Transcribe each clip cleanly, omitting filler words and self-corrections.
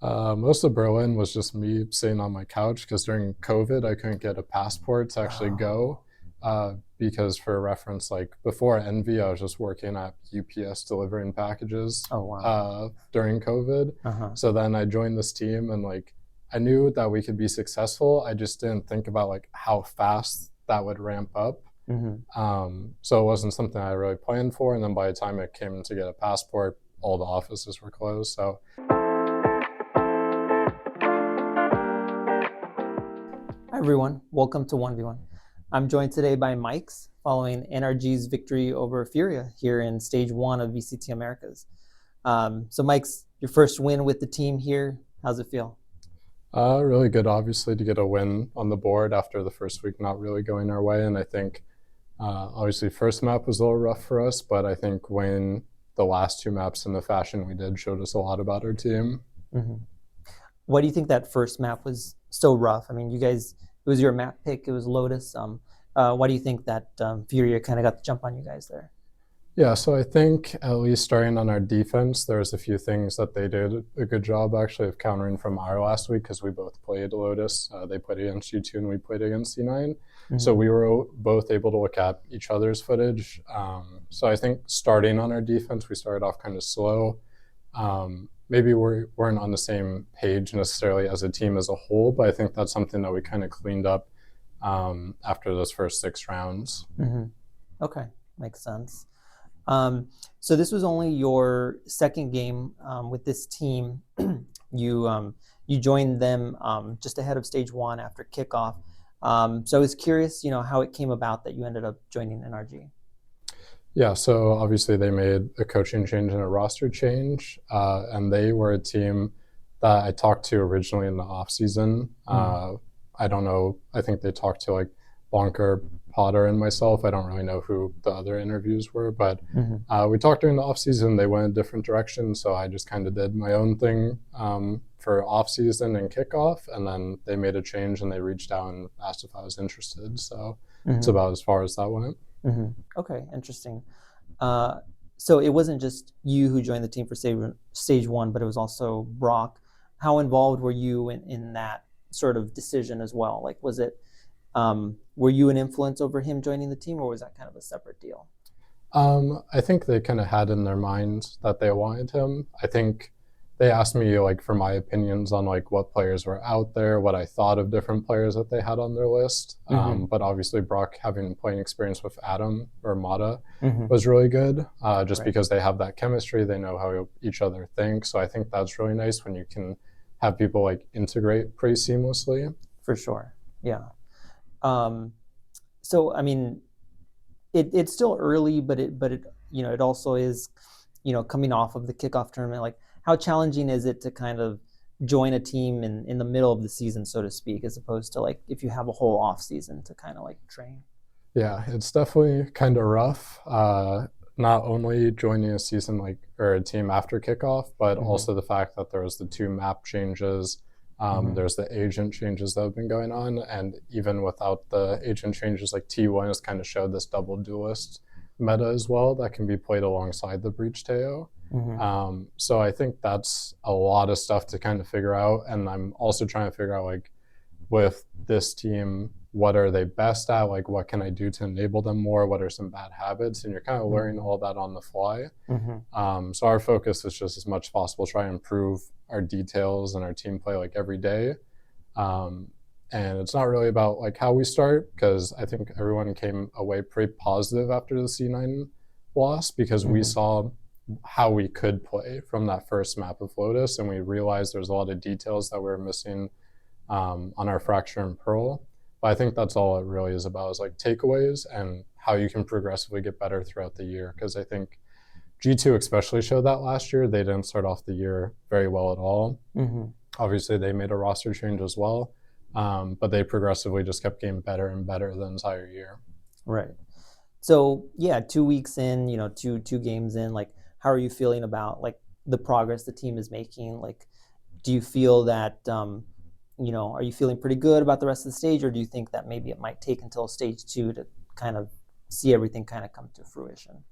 Most of Berlin was just me sitting on my couch because during COVID I couldn't get a passport to actually go. Oh, Because for reference, like before Envy, I was just working at UPS delivering packages oh wow. during COVID. Uh-huh. So then I joined this team and like I knew that we could be successful. I just didn't think about like how fast that would ramp up. Hmm. So it wasn't something I really planned for. And then by the time it came to get a passport, all the offices were closed. So Hi everyone, welcome to 1v1. I'm joined today by Mike's following NRG's victory over Furia here in stage one of VCT Americas. So Mike's, your first win with the team here, how's it feel? really good, obviously, to get a win on the board after the first week not really going our way. And I think obviously first map was a little rough for us, but I think winning the last two maps in the fashion we did showed us a lot about our team. Hmm. Why do you think that first map was so rough? I mean, you guys, it was your map pick, it was Lotus. Why do you think that Furia kind of got the jump on you guys there? Yeah, so I think at least starting on our defense, there's a few things that they did a good job actually of countering from our last week because we both played Lotus. They played against U2 and we played against C9. So Hmm. we were both able to look at each other's footage. So I think starting on our defense, we started off kind of slow. Maybe we weren't on the same page necessarily as a team as a whole, but I think that's something that we kind of cleaned up after those first 6 rounds. Hmm. Okay, makes sense. Um, so this was only your second game with this team. You joined them just ahead of stage one after kickoff. So I was curious, how it came about that you ended up joining NRG. Yeah, so obviously they made a coaching change and a roster change, and they were a team that I talked to originally in the off season. I don't know. I think they talked to like Bonker, Potter, and myself. I don't really know who the other interviews were, but Mm-hmm. we talked during the off season. They went a different direction, so I just kind of did my own thing for off season and kickoff, and then they made a change and they reached out and asked if I was interested. So it's Mm-hmm. about as far as that went. Mm-hmm. Okay, interesting. Uh, so it wasn't just you who joined the team for stage one, but it was also Brock. How involved were you in that sort of decision as well? Like, were you an influence over him joining the team, or was that kind of a separate deal? I think they kind of had in their minds that they wanted him. I think they asked me like for my opinions on like what players were out there, what I thought of different players that they had on their list. Mm-hmm. But obviously Brock having playing experience with Adam or Mata Mm-hmm. was really good, just Right. because they have that chemistry. They know how each other think. So I think that's really nice when you can have people like integrate pretty seamlessly. For sure. Yeah. Um, so I mean, it's still early, but it it also is, coming off of the kickoff tournament. Like, how challenging is it to kind of join a team in the middle of the season, so to speak, as opposed to like if you have a whole off season to kind of like train? Yeah, it's definitely kind of rough. Not only joining a season like or a team after kickoff, but Mm-hmm. also the fact that there was the two map changes. Mm-hmm. There's the agent changes that have been going on, and even without the agent changes, like T1 has kind of showed this double duelist meta as well that can be played alongside the Breach Teo. Mm-hmm. So I think that's a lot of stuff to kind of figure out, and I'm also trying to figure out like with this team, what are they best at? Like, what can I do to enable them more? What are some bad habits? And you're kind of learning all that on the fly. Mm-hmm. So our focus is just as much as possible try and improve our details and our team play like every day. Um, and it's not really about like how we start because I think everyone came away pretty positive after the C9 loss because we Mm-hmm. saw how we could play from that first map of Lotus and we realized there's a lot of details that we were missing on our Fracture and Pearl. But I think that's all it really is about is like takeaways and how you can progressively get better throughout the year. Because I think G2 especially showed that last year. They didn't start off the year very well at all. Mm-hmm. Obviously, they made a roster change as well, but they progressively just kept getting better and better the entire year. Right. So yeah, 2 weeks in, two games in, like, how are you feeling about like the progress the team is making? Like, do you feel that are you feeling pretty good about the rest of the stage, or do you think that maybe it might take until stage two to kind of see everything kind of come to fruition?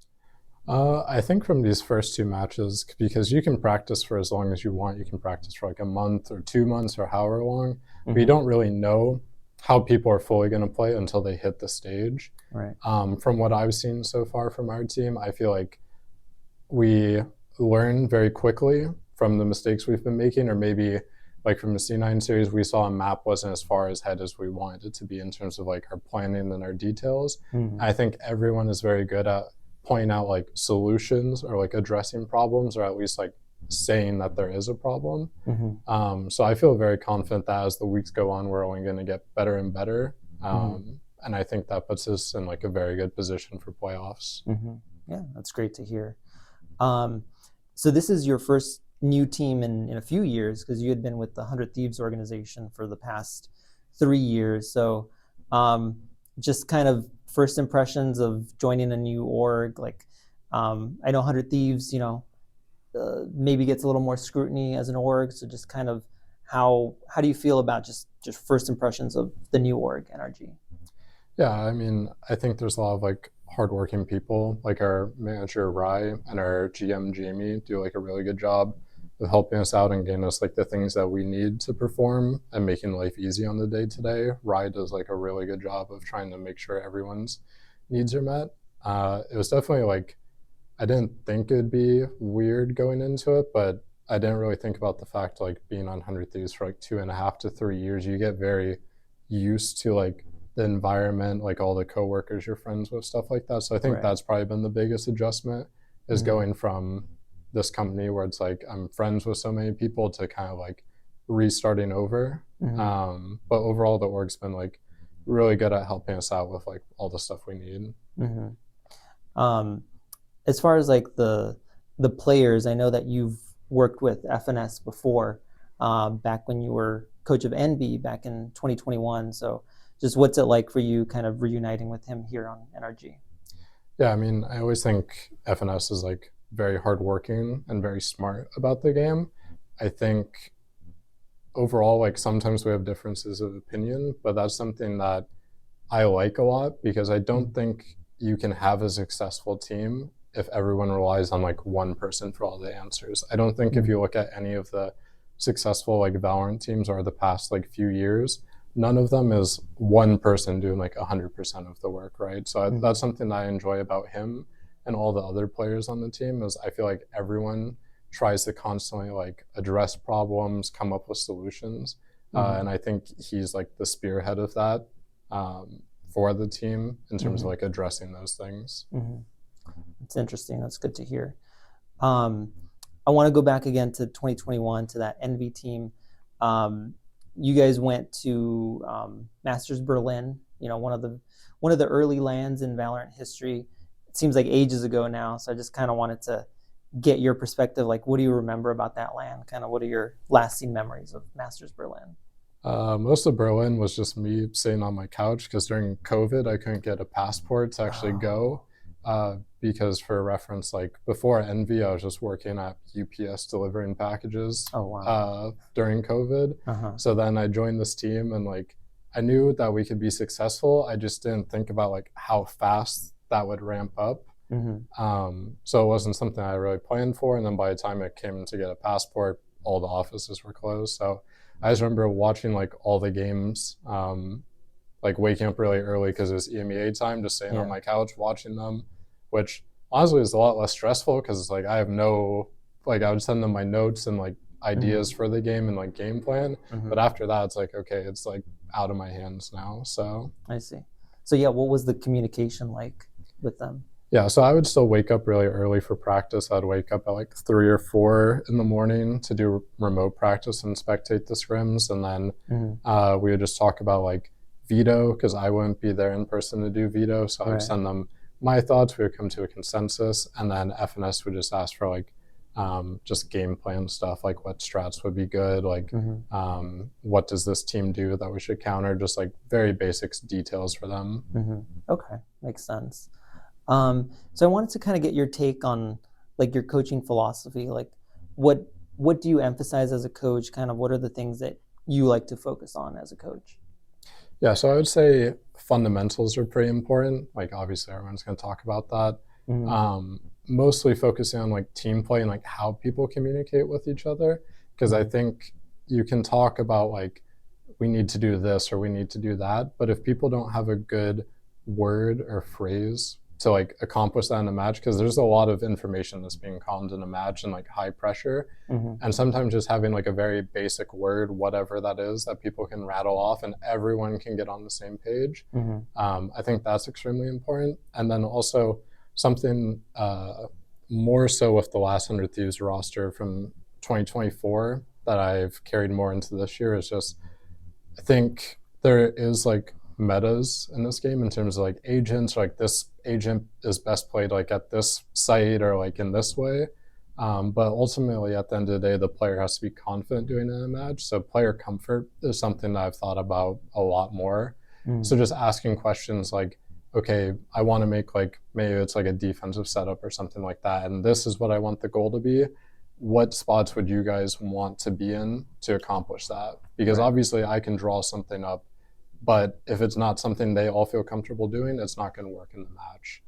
I think from these first two matches, because you can practice for as long as you want, you can practice for like a month or 2 months or however long, but you don't really know how people are fully going to play until they hit the stage. Right. From what I've seen so far from our team, I feel like we learn very quickly from the mistakes we've been making, or maybe like from the C9 series, we saw a map wasn't as far ahead as we wanted it to be in terms of like our planning and our details. I think everyone is very good at pointing out like solutions or like addressing problems, or at least like saying that there is a problem. So I feel very confident that as the weeks go on, we're only going to get better and better. And I think that puts us in like a very good position for playoffs. Yeah, that's great to hear. So this is your first new team in a few years, because you had been with the 100 Thieves organization for the past 3 years. So just kind of first impressions of joining a new org. Like I know 100 Thieves, maybe gets a little more scrutiny as an org. So just kind of how do you feel about just first impressions of the new org, NRG? Yeah, I mean, I think there's a lot of like hardworking people, like our manager Riot and our GM Jamie do like a really good job of helping us out and getting us like the things that we need to perform and making life easy on the day to day. Riot does like a really good job of trying to make sure everyone's needs are met. It was definitely like, I didn't think it'd be weird going into it, but I didn't really think about the fact like being on 100 Thieves for like 2.5 to 3 years, you get very used to like the environment, like all the coworkers you're friends with, stuff like that. So I think that's probably been the biggest adjustment, is going from this company where it's like I'm friends with so many people to kind of like restarting over. But overall, the org's been like really good at helping us out with like all the stuff we need. As far as like the players, I know that you've worked with FNS before, back when you were coach of Envy back in 2021. So just what's it like for you kind of reuniting with him here on NRG? Yeah, I mean, I always think FNS is like very hardworking and very smart about the game. I think overall, like sometimes we have differences of opinion, but that's something that I like a lot, because I don't think you can have a successful team if everyone relies on like one person for all the answers. I don't think if you look at any of the successful like Valorant teams over the past like few years, none of them is one person doing like 100% of the work, right? So that's something that I enjoy about him and all the other players on the team, is I feel like everyone tries to constantly like address problems, come up with solutions. And I think he's like the spearhead of that for the team in terms of like addressing those things. It's interesting. That's good to hear. I want to go back again to 2021, to that Envy team. You guys went to Masters Berlin, one of the early lands in Valorant history. It seems like ages ago now, so I just kind of wanted to get your perspective. Like, what do you remember about that land? Kind of what are your lasting memories of Masters Berlin? Most of Berlin was just me sitting on my couch, because during COVID I couldn't get a passport to actually go. Because for reference, like before Envy, I was just working at UPS delivering packages during COVID. So then I joined this team, and like I knew that we could be successful. I just didn't think about like how fast that would ramp up. So it wasn't something I really planned for. And then by the time it came to get a passport, all the offices were closed. So I just remember watching like all the games, like waking up really early because it was EMEA time, just sitting on my couch watching them, which honestly is a lot less stressful, because it's like I have no, like I would send them my notes and like ideas for the game and like game plan. But after that, it's like, okay, it's like out of my hands now. So I see. So yeah, what was the communication like with them? Yeah, so I would still wake up really early for practice. I'd wake up at like 3 or 4 in the morning to do remote practice and spectate the scrims. And then we would just talk about like veto, because I wouldn't be there in person to do veto. So I would send them my thoughts. We would come to a consensus. And then FNS would just ask for like just game plan stuff, like what strats would be good, like what does this team do that we should counter, just like very basic details for them. Okay, makes sense. So I wanted to kind of get your take on like your coaching philosophy. Like what do you emphasize as a coach? Kind of what are the things that you like to focus on as a coach? Yeah, so I would say fundamentals are pretty important. Like obviously everyone's going to talk about that. mostly focusing on like team play and like how people communicate with each other. Because I think you can talk about like, we need to do this or we need to do that, but if people don't have a good word or phrase to like accomplish that in a match, because there's a lot of information that's being calmed in a match and like high pressure, and sometimes just having like a very basic word, whatever that is, that people can rattle off and everyone can get on the same page. I think that's extremely important. And then also something more so with the last 100 Thieves roster from 2024 that I've carried more into this year is just, I think there is like metas in this game in terms of like agents, like this agent is best played like at this site or like in this way. But ultimately, at the end of the day, the player has to be confident doing it in a match. So player comfort is something that I've thought about a lot more. So just asking questions like, okay, I want to make like, maybe it's like a defensive setup or something like that, and this is what I want the goal to be. What spots would you guys want to be in to accomplish that? Because obviously I can draw something up, but if it's not something they all feel comfortable doing, it's not going to work in the match.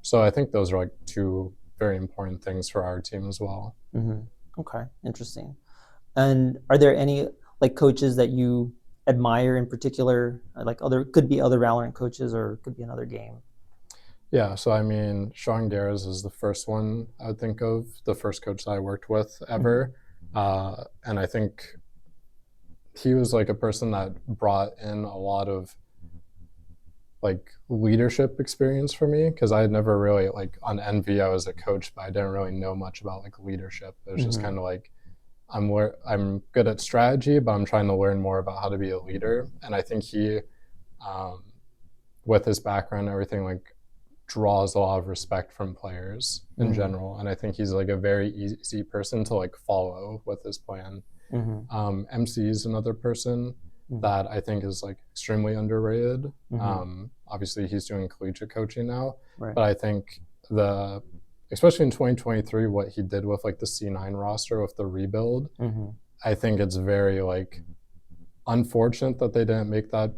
So I think those are like two very important things for our team as well. Okay, interesting. And are there any like coaches that you admire in particular? Like could be other Valorant coaches or could be another game. Yeah, so I mean, Sean Garris is the first one I would think of, the first coach that I worked with ever. And I think he was like a person that brought in a lot of like leadership experience for me, because I had never really, like on Envy, I was a coach, but I didn't really know much about like leadership. It was just kind of like, I'm good at strategy, but I'm trying to learn more about how to be a leader. And I think he, with his background and everything, like draws a lot of respect from players in general, and I think he's like a very easy person to like follow with his plan. MC is another person that I think is like extremely underrated. Obviously he's doing collegiate coaching now, but I think especially in 2023, what he did with like the C9 roster with the rebuild, I think it's very like unfortunate that they didn't make that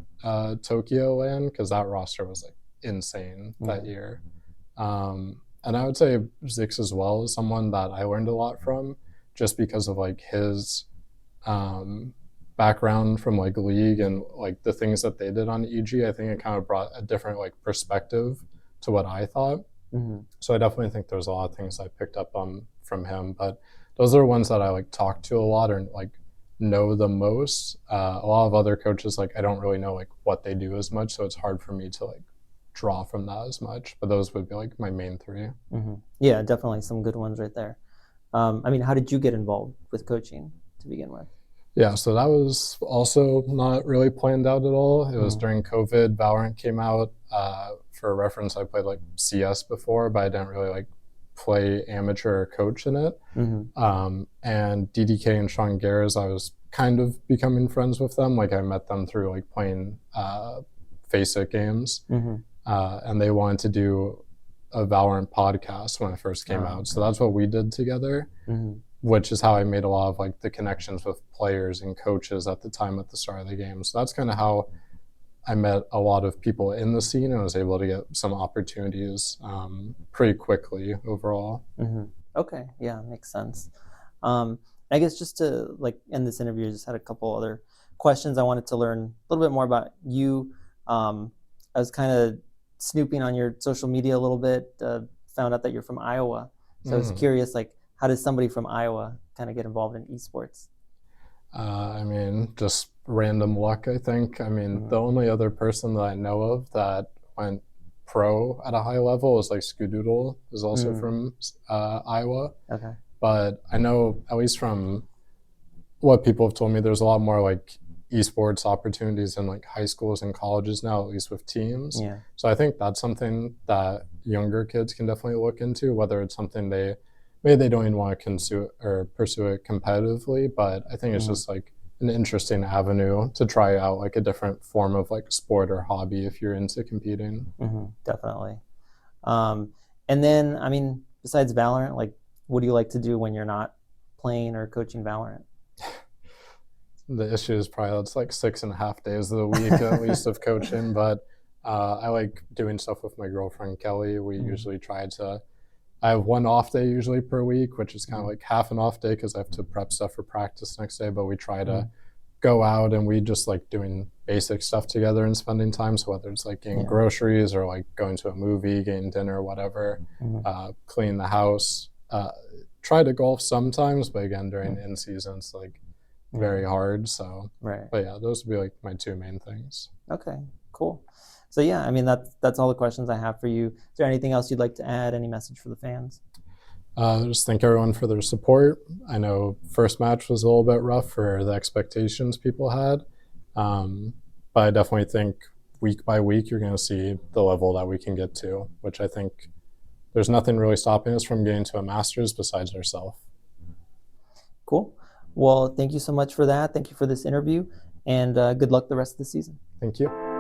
Tokyo LAN, because that roster was like insane that year. And I would say Zix as well is someone that I learned a lot from, just because of like his background from like league and like the things that they did on EG. I think it kind of brought a different like perspective to what I thought. So I definitely think there's a lot of things I picked up on from him, but those are ones that I like talk to a lot or like know the most. A lot of other coaches, like I don't really know like what they do as much, so it's hard for me to like draw from that as much, but those would be like my main three. Yeah, definitely some good ones right there. I mean, how did you get involved with coaching to begin with? Yeah, so that was also not really planned out at all. It was during COVID, Valorant came out. For reference, I played like CS before, but I didn't really like play amateur or coach in it. And DDK and Sean Garris, I was kind of becoming friends with them. Like I met them through like playing FACEIT games. And they wanted to do a Valorant podcast when it first came out. So that's what we did together, which is how I made a lot of like the connections with players and coaches at the time at the start of the game. So that's kind of how I met a lot of people in the scene and was able to get some opportunities pretty quickly overall. Okay, yeah, makes sense. I guess just to like end this interview, I just had a couple other questions. I wanted to learn a little bit more about you. I was kind of snooping on your social media a little bit, found out that you're from Iowa. So I was curious, like, how does somebody from Iowa kind of get involved in esports? I mean, just random luck, I think. I mean, the only other person that I know of that went pro at a high level is like Scoodoodle, is also from Iowa. Okay. But I know, at least from what people have told me, there's a lot more like esports opportunities in like high schools and colleges now, at least with teams. Yeah. So I think that's something that younger kids can definitely look into, whether it's something maybe they don't even want to pursue it competitively, but I think it's just like an interesting avenue to try out like a different form of like sport or hobby if you're into competing. Definitely. And then, I mean, besides Valorant, like, what do you like to do when you're not playing or coaching Valorant? The issue is probably it's like 6.5 days of the week at least of coaching, but I like doing stuff with my girlfriend Kelly. We usually try to I have one off day usually per week, which is kind of like half an off day because I have to prep stuff for practice next day. But we try to go out and we just like doing basic stuff together and spending time. So whether it's like getting groceries or like going to a movie, getting dinner, whatever, clean the house. Try to golf sometimes, but again, during in season, it's like very hard. So, but yeah, those would be like my two main things. Okay, cool. So yeah, I mean, that's all the questions I have for you. Is there anything else you'd like to add? Any message for the fans? Just thank everyone for their support. I know first match was a little bit rough for the expectations people had, but I definitely think week by week you're going to see the level that we can get to, which I think there's nothing really stopping us from getting to a Masters besides ourselves. Cool. Well, thank you so much for that. Thank you for this interview, and good luck the rest of the season. Thank you.